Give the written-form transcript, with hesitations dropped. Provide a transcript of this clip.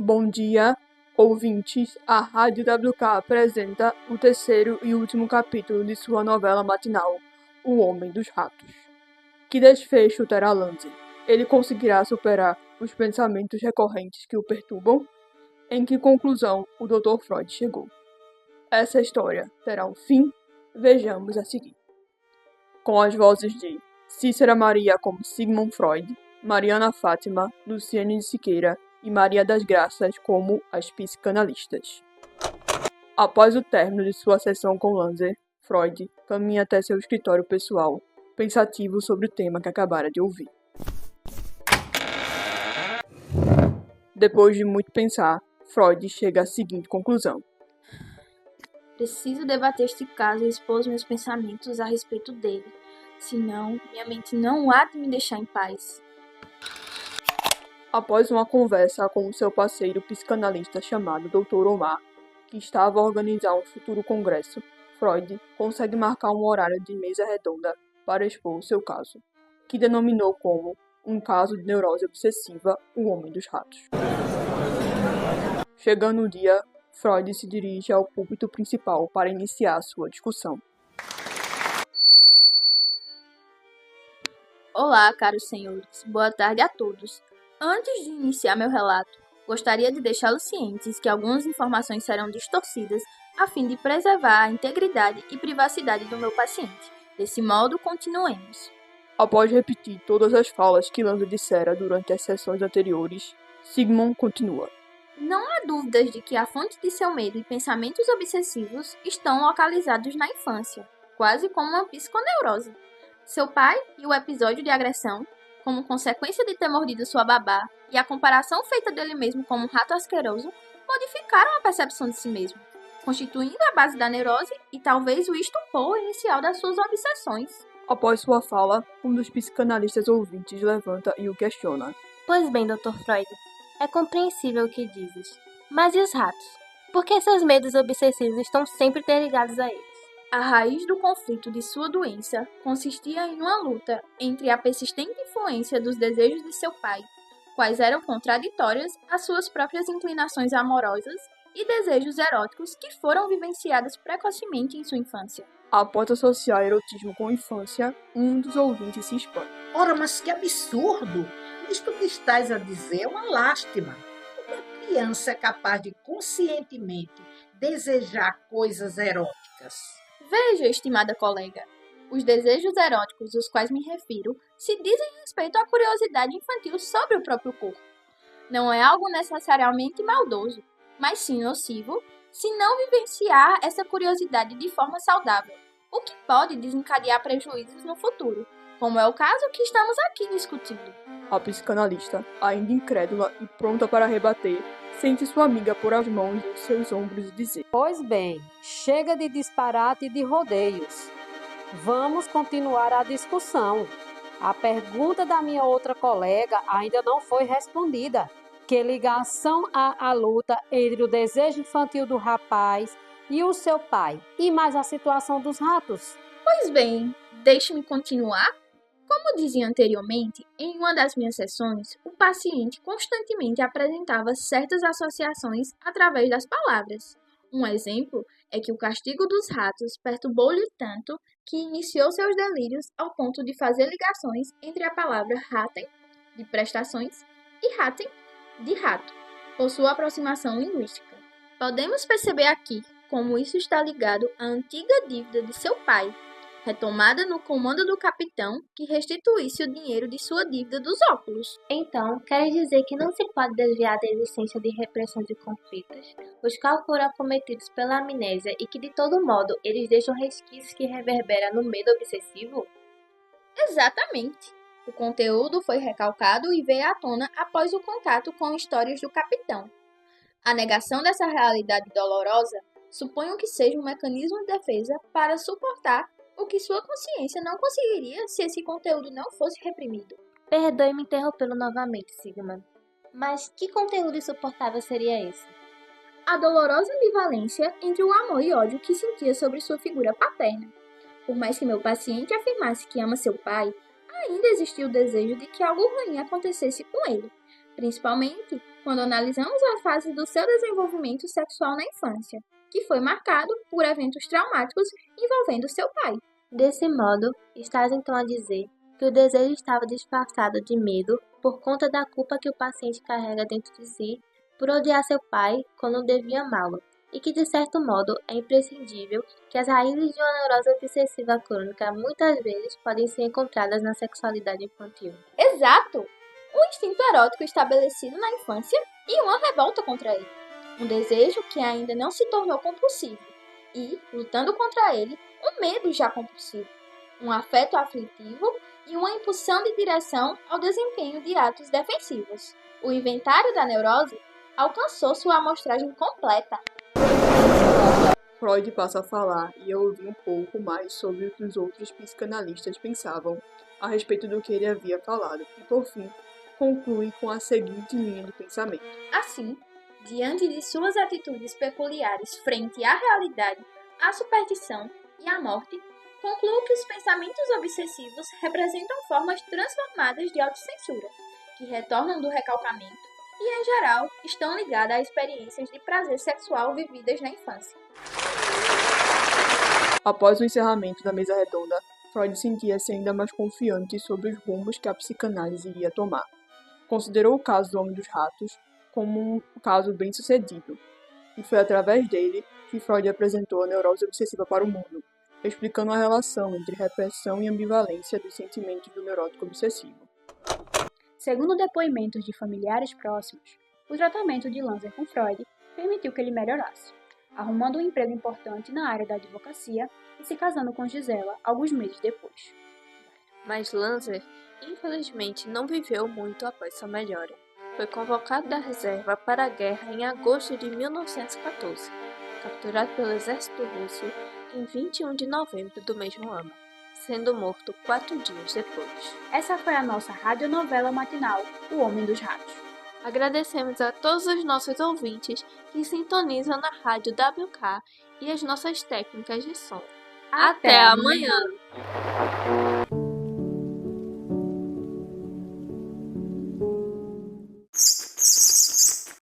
Bom dia, ouvintes. A Rádio WK apresenta o terceiro e último capítulo de sua novela matinal, O Homem dos Ratos. Que desfecho terá Lanze? Ele conseguirá superar os pensamentos recorrentes que o perturbam? Em que conclusão o Dr. Freud chegou? Essa história terá um fim? Vejamos a seguir. Com as vozes de Cícera Maria como Sigmund Freud, Mariana Fátima, Luciane de Siqueira e Maria das Graças como as psicanalistas. Após o término de sua sessão com Lanze, Freud caminha até seu escritório pessoal, pensativo sobre o tema que acabara de ouvir. Depois de muito pensar, Freud chega à seguinte conclusão. Preciso debater este caso e expor meus pensamentos a respeito dele. Senão, minha mente não há de me deixar em paz. Após uma conversa com seu parceiro psicanalista chamado Dr. Omar, que estava a organizar um futuro congresso, Freud consegue marcar um horário de mesa redonda para expor o seu caso, que denominou como um caso de neurose obsessiva, o Homem dos Ratos. Chegando o dia, Freud se dirige ao púlpito principal para iniciar sua discussão. Olá, caros senhores. Boa tarde a todos. Antes de iniciar meu relato, gostaria de deixá-los cientes que algumas informações serão distorcidas a fim de preservar a integridade e privacidade do meu paciente. Desse modo, continuemos. Após repetir todas as falas que Lanze dissera durante as sessões anteriores, Sigmund continua. Não há dúvidas de que a fonte de seu medo e pensamentos obsessivos estão localizados na infância, quase como uma psiconeurose. Seu pai e o episódio de agressão, como consequência de ter mordido sua babá, e a comparação feita dele mesmo como um rato asqueroso, modificaram a percepção de si mesmo, constituindo a base da neurose e talvez o estupor inicial das suas obsessões. Após sua fala, um dos psicanalistas ouvintes levanta e o questiona. Pois bem, Dr. Freud, é compreensível o que dizes. Mas e os ratos? Por que seus medos obsessivos estão sempre interligados a eles? A raiz do conflito de sua doença consistia em uma luta entre a persistente influência dos desejos de seu pai, quais eram contraditórias às suas próprias inclinações amorosas e desejos eróticos que foram vivenciados precocemente em sua infância. Após associar erotismo com infância, um dos ouvintes se expõe. Ora, mas que absurdo! Isto que estás a dizer é uma lástima. Uma criança é capaz de conscientemente desejar coisas eróticas. Veja, estimada colega, os desejos eróticos aos quais me refiro se dizem respeito à curiosidade infantil sobre o próprio corpo. Não é algo necessariamente maldoso, mas sim nocivo, se não vivenciar essa curiosidade de forma saudável, o que pode desencadear prejuízos no futuro, como é o caso que estamos aqui discutindo. A psicanalista, ainda incrédula e pronta para rebater, sente sua amiga pôr as mãos em seus ombros e dizer: Pois bem, chega de disparate e de rodeios. Vamos continuar a discussão. A pergunta da minha outra colega ainda não foi respondida. Que ligação há a luta entre o desejo infantil do rapaz e o seu pai, e mais a situação dos ratos? Pois bem, deixe-me continuar. Como dizia anteriormente, em uma das minhas sessões, o paciente constantemente apresentava certas associações através das palavras. Um exemplo é que o castigo dos ratos perturbou-lhe tanto que iniciou seus delírios ao ponto de fazer ligações entre a palavra raten, de prestações, e raten, de rato, por sua aproximação linguística. Podemos perceber aqui como isso está ligado à antiga dívida de seu pai, retomada no comando do capitão que restituísse o dinheiro de sua dívida dos óculos. Então, quer dizer que não se pode desviar da existência de repressões e conflitos, os quais foram acometidos pela amnésia e que, de todo modo, eles deixam resquícios que reverberam no medo obsessivo? Exatamente. O conteúdo foi recalcado e veio à tona após o contato com histórias do capitão. A negação dessa realidade dolorosa suponho que seja um mecanismo de defesa para suportar o que sua consciência não conseguiria se esse conteúdo não fosse reprimido. Perdoe-me interrompê-lo novamente, Sigmund. Mas que conteúdo insuportável seria esse? A dolorosa ambivalência entre o amor e ódio que sentia sobre sua figura paterna. Por mais que meu paciente afirmasse que ama seu pai, ainda existia o desejo de que algo ruim acontecesse com ele, principalmente quando analisamos a fase do seu desenvolvimento sexual na infância, que foi marcado por eventos traumáticos envolvendo seu pai. Desse modo, estás então a dizer que o desejo estava disfarçado de medo por conta da culpa que o paciente carrega dentro de si por odiar seu pai quando devia amá-lo, e que, de certo modo, é imprescindível que as raízes de uma neurose obsessiva crônica muitas vezes podem ser encontradas na sexualidade infantil. Exato! Um instinto erótico estabelecido na infância e uma revolta contra ele. Um desejo que ainda não se tornou compulsivo e, lutando contra ele, um medo já compulsivo, um afeto aflitivo e uma impulsão de direção ao desempenho de atos defensivos. O inventário da neurose alcançou sua amostragem completa. Freud passa a falar e a ouvir um pouco mais sobre o que os outros psicanalistas pensavam a respeito do que ele havia falado e, por fim, conclui com a seguinte linha de pensamento. Assim, diante de suas atitudes peculiares frente à realidade, à superstição e à morte, concluo que os pensamentos obsessivos representam formas transformadas de autocensura, que retornam do recalcamento e, em geral, estão ligadas a experiências de prazer sexual vividas na infância. Após o encerramento da mesa redonda, Freud sentia-se ainda mais confiante sobre os rumos que a psicanálise iria tomar. Considerou o caso do Homem dos Ratos como um caso bem-sucedido, e foi através dele que Freud apresentou a neurose obsessiva para o mundo, explicando a relação entre repressão e ambivalência dos sentimentos do neurótico obsessivo. Segundo depoimentos de familiares próximos, o tratamento de Lanzer com Freud permitiu que ele melhorasse, arrumando um emprego importante na área da advocacia e se casando com Gisela alguns meses depois. Mas Lanzer, infelizmente, não viveu muito após sua melhora. Foi convocado da reserva para a guerra em agosto de 1914, capturado pelo exército russo em 21 de novembro do mesmo ano, sendo morto 4 dias depois. Essa foi a nossa radionovela matinal, O Homem dos Ratos. Agradecemos a todos os nossos ouvintes que sintonizam na Rádio WK e as nossas técnicas de som. Até amanhã!